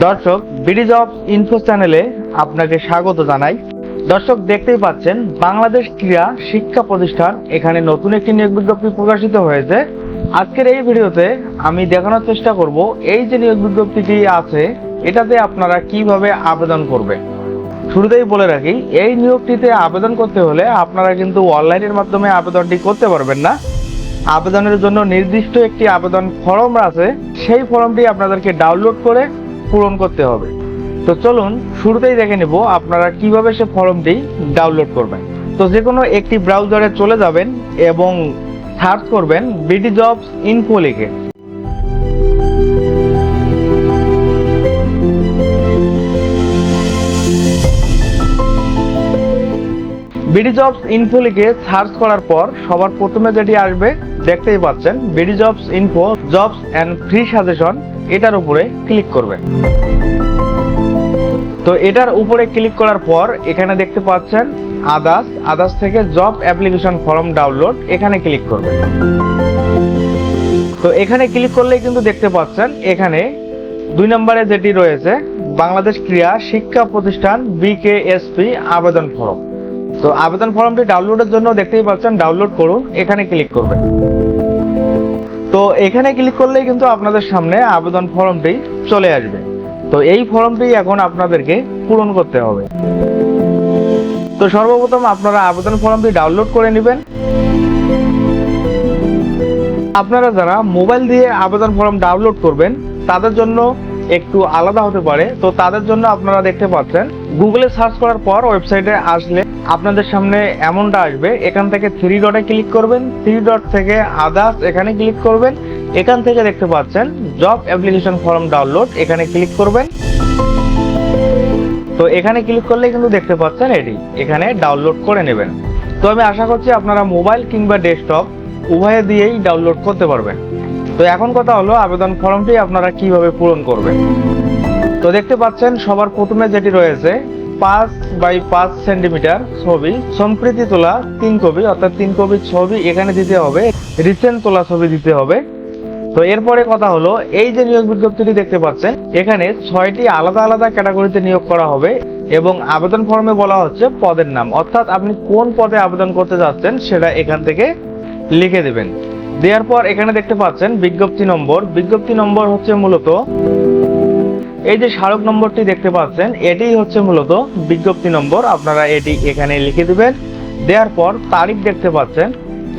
দর্শক, BD job info চ্যানেলে আপনাকে স্বাগত জানাই। দর্শক, দেখতেই পাচ্ছেন বাংলাদেশ ক্রীড়া শিক্ষা প্রতিষ্ঠান এখানে নতুন একটি নিয়োগ বিজ্ঞপ্তি প্রকাশিত হয়েছে। আজকের এই ভিডিওতে আমি দেখানোর চেষ্টা করব এই যে নিয়োগ বিজ্ঞপ্তিটি আছে এটাতে আপনারা কিভাবে আবেদন করবেন। শুরুতেই বলে রাখি, এই নিয়োগটিতে আবেদন করতে হলে আপনারা কিন্তু অনলাইনের মাধ্যমে আবেদনটি করতে পারবেন না। আবেদনের জন্য নির্দিষ্ট একটি আবেদন ফর্ম আছে, সেই ফর্মটি আপনাদেরকে ডাউনলোড করে পূরণ করতে হবে। তো চলুন শুরুতেই দেখে নেব আপনারা কিভাবে সে ফর্মটি ডাউনলোড করবেন। তো যে কোনো একটি ব্রাউজারে চলে যাবেন এবং সার্চ করবেন বিডি জবস ইনফো লিখে। বিডি জবস ইনফো লিখে সার্চ করার পর সবার প্রথমে যেটি আসবে দেখতেই পাচ্ছেন BD jobs info jobs and free suggestion, এটার উপরে ক্লিক করবেন। তো এটার উপরে ক্লিক করার পর এখানে দেখতে পাচ্ছেন আদার্স থেকে জব অ্যাপ্লিকেশন ফর্ম ডাউনলোড, এখানে ক্লিক করবেন। তো এখানে ক্লিক করলেই কিন্তু দেখতে পাচ্ছেন এখানে 2 নম্বরে যেটি রয়েছে বাংলাদেশ ক্রীড়া শিক্ষা প্রতিষ্ঠান বিকেএসপি আবেদন ফর্ম। তো আবেদন ফর্মটি ডাউনলোডের জন্য দেখতেই পাচ্ছেন ডাউনলোড করুন, এখানে ক্লিক করবেন। তো এখানে ক্লিক করলেই কিন্তু আপনাদের সামনে আবেদন ফর্মটি চলে আসবে। তো এই ফর্মটি এখন আপনাদেরকে পূরণ করতে হবে। তো সর্বপ্রথম আপনারা আবেদন ফর্মটি ডাউনলোড করে নেবেন। আপনারা যারা মোবাইল দিয়ে আবেদন ফর্ম ডাউনলোড করবেন তাদের জন্য একটু আলাদা হতে পারে। তো তাদের জন্য আপনারা দেখতে পাচ্ছেন গুগলে সার্চ করার পর ওয়েবসাইটে আসলে আপনাদের সামনে এমনটা আসবে। এখান থেকে 3 ডটে ক্লিক করবেন, 3 ডট থেকে আদার্স এখানে ক্লিক করবেন। এখান থেকে দেখতে পাচ্ছেন জব অ্যাপ্লিকেশন ফর্ম ডাউনলোড, এখানে ক্লিক করবেন। তো এখানে ক্লিক করলে কিন্তু দেখতে পাচ্ছেন এটি এখানে ডাউনলোড করে নেবেন। তো আমি আশা করছি আপনারা মোবাইল কিংবা ডেস্কটপ উভয়ে দিয়েই ডাউনলোড করতে পারবেন। তো এখন কথা হলো আবেদন ফর্মটি আপনারা কিভাবে পূরণ করবেন। তো দেখতে পাচ্ছেন সবার প্রথমে যেটি রয়েছে 5 বাই 5 সেন্টিমিটার ছবি সম্প্রতি তোলা 3 কপি, অর্থাৎ 3 কপি ছবি এখানে দিতে হবে, রিসেন্ট তোলা ছবি দিতে হবে। তো এরপরে কথা হলো এই যে নিয়োগ বিজ্ঞপ্তিটি দেখতে পাচ্ছেন এখানে 6টি আলাদা আলাদা ক্যাটাগরিতে নিয়োগ করা হবে এবং আবেদন ফর্মে বলা হচ্ছে পদের নাম, অর্থাৎ আপনি কোন পদে আবেদন করতে যাচ্ছেন সেটা এখান থেকে লিখে দেবেন। দেওয়ার পর এখানে দেখতে পাচ্ছেন বিজ্ঞপ্তি নম্বর হচ্ছে মূলত এই যে স্মারক নম্বরটি দেখতে পাচ্ছেন এটিই হচ্ছে মূলত বিজ্ঞপ্তি নম্বর, আপনারা এটি এখানে লিখে দিবেন। দেওয়ার পর তারিখ দেখতে পাচ্ছেন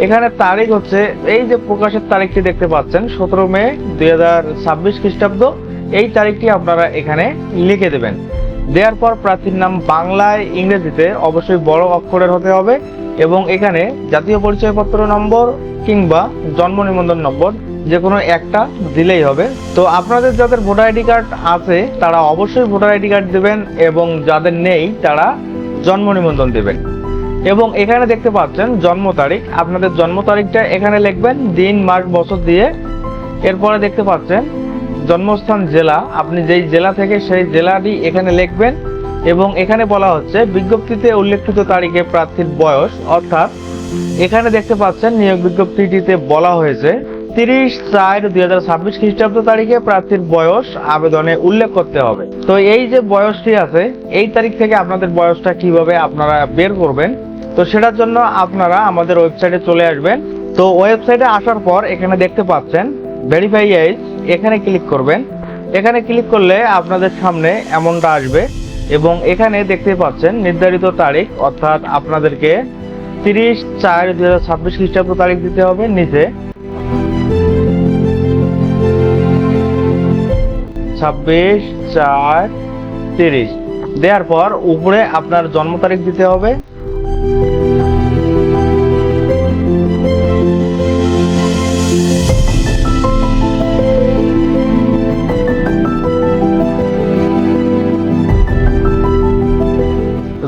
এখানে তারিখ হচ্ছে এই যে প্রকাশের তারিখটি দেখতে পাচ্ছেন 17 মে 2026 খ্রিস্টাব্দ, এই তারিখটি আপনারা এখানে লিখে দেবেন। দেওয়ার পর প্রার্থীর নাম বাংলায় ইংরেজিতে অবশ্যই বড় অক্ষরের হতে হবে এবং এখানে জাতীয় পরিচয়পত্র নম্বর কিংবা জন্ম নিবন্ধন নম্বর যে কোনো একটা দিলেই হবে। তো আপনাদের যাদের ভোটার আইডি কার্ড আছে তারা অবশ্যই ভোটার আইডি কার্ড দেবেন এবং যাদের নেই তারা জন্ম নিবন্ধন দেবেন। এবং এখানে দেখতে পাচ্ছেন জন্ম তারিখ, আপনাদের জন্ম তারিখটা এখানে লিখবেন, দিন মাস বছর দিয়ে। এরপরে দেখতে পাচ্ছেন জন্মস্থান জেলা, আপনি যেই জেলা থেকে সেই জেলাটি এখানে লিখবেন এবং এখানে বলা হচ্ছে বিজ্ঞপ্তিতে উল্লেখিত তারিখে প্রার্থীর বয়স, অর্থাৎ এখানে দেখতে পাচ্ছেন নিয়োগ বিজ্ঞপ্তিটিতে বলা হয়েছে 30/4/2026 খ্রিস্টাব্দ তারিখে প্রার্থীর বয়স আবেদনে উল্লেখ করতে হবে। তো এই যে বয়সটি আছে এই তারিখ থেকে আপনাদের বয়সটা কিভাবে আপনারা বের করবেন, তো সেটার জন্য আপনারা আমাদের ওয়েবসাইটে চলে আসবেন। তো ওয়েবসাইটে আসার পর এখানে দেখতে পাচ্ছেন ভেরিফাই এজ, এখানে ক্লিক করবেন। এখানে ক্লিক করলে আপনাদের সামনে এমনটা আসবে এবং এখানে দেখতে পাচ্ছেন নির্ধারিত তারিখ, অর্থাৎ আপনাদেরকে 30/4/2026 খ্রিস্টাব্দ তারিখ দিতে হবে নিচে, 26/4/30 দেওয়ার পর উপরে আপনার জন্ম তারিখ দিতে হবে।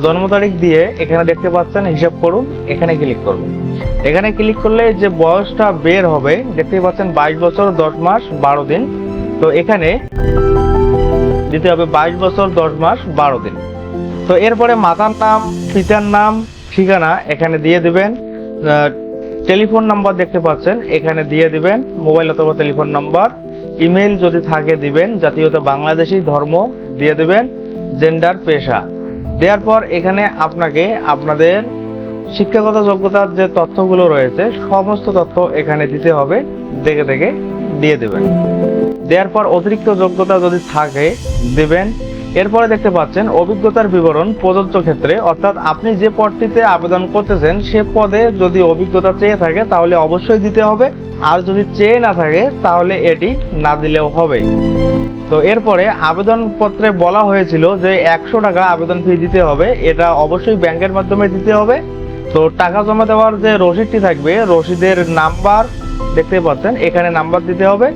জন্ম তারিখ দিয়ে এখানে দেখতে পাচ্ছেন হিসাব করুন, এখানে ক্লিক করবেন। এখানে ক্লিক করলে যে বয়সটা বের হবে দেখতে পাচ্ছেন 22 বছর 10 মাস 12 দিন। তো এখানে দিতে হবে 22 বছর 10 মাস 12 দিন। তো এরপরে মাতার নাম, পিতার নাম, ঠিকানা এখানে দিয়ে দিবেন। টেলিফোন নাম্বার দেখতে পাচ্ছেন এখানে দিয়ে দিবেন, মোবাইল অথবা টেলিফোন নাম্বার। ইমেল যদি থাকে দিবেন, জাতীয়তা বাংলাদেশি, ধর্ম দিয়ে দিবেন, জেন্ডার পেশা দেওয়ার পর এখানে আপনাকে আপনাদের শিক্ষাগত যোগ্যতার যে তথ্যগুলো রয়েছে সমস্ত তথ্য এখানে দিতে হবে, দেখে দেখে দিয়ে দেবেন। দেওয়ার পর অতিরিক্ত যোগ্যতা যদি থাকে দেবেন। এরপরে দেখতে পাচ্ছেন অভিজ্ঞতার বিবরণ প্রযোজ্য ক্ষেত্রে, অর্থাৎ আপনি যে পদটিতে আবেদন করতেছেন সে পদে যদি অভিজ্ঞতা চেয়ে থাকে তাহলে অবশ্যই দিতে হবে, আর যদি চেয়ে না থাকে তাহলে এটি না দিলেও হবে। তো এরপরে আবেদনপত্রে বলা হয়েছিল যে 100 টাকা আবেদন ফি দিতে হবে, এটা অবশ্যই ব্যাংকের মাধ্যমে দিতে হবে। তো টাকা জমা দেওয়ার যে রসিদটি থাকবে, রসিদের নাম্বার দেখতে পাচ্ছেন, এখানে নাম্বার দিতে হবে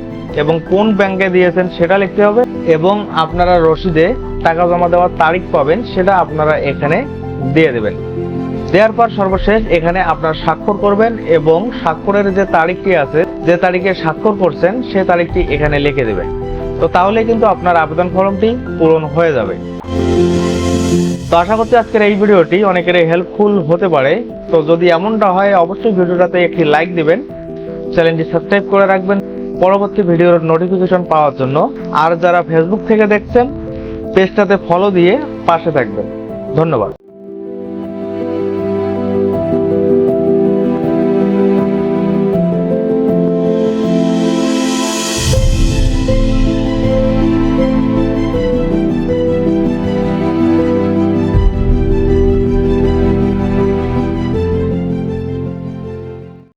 এবং কোন ব্যাংকে দিয়েছেন সেটা লিখতে হবে, এবং আপনারা রসিদে টাকা জমা দেওয়ার তারিখ পাবেন সেটা আপনারা এখানে দিয়ে দেবেন। দেওয়ার পর সর্বশেষ এখানে আপনার স্বাক্ষর করবেন এবং স্বাক্ষরের যে তারিখটি আছে, যে তারিখে স্বাক্ষর করছেন সে তারিখটি এখানে লিখে দেবেন। তো তাহলে কিন্তু আপনার আবেদন ফর্মটি পূরণ হয়ে যাবে। তো আশা করছি আজকের এই ভিডিওটি অনেকেরই হেল্পফুল হতে পারে। তো যদি এমনটা হয় অবশ্যই ভিডিওটাতে একটি লাইক দিবেন, চ্যানেলটি সাবস্ক্রাইব করে রাখবেন পরবর্তী ভিডিওর নোটিফিকেশন পাওয়ার জন্য। আর যারা ফেসবুক থেকে দেখছেন পেজটাতে ফলো দিয়ে পাশে থাকবেন। ধন্যবাদ।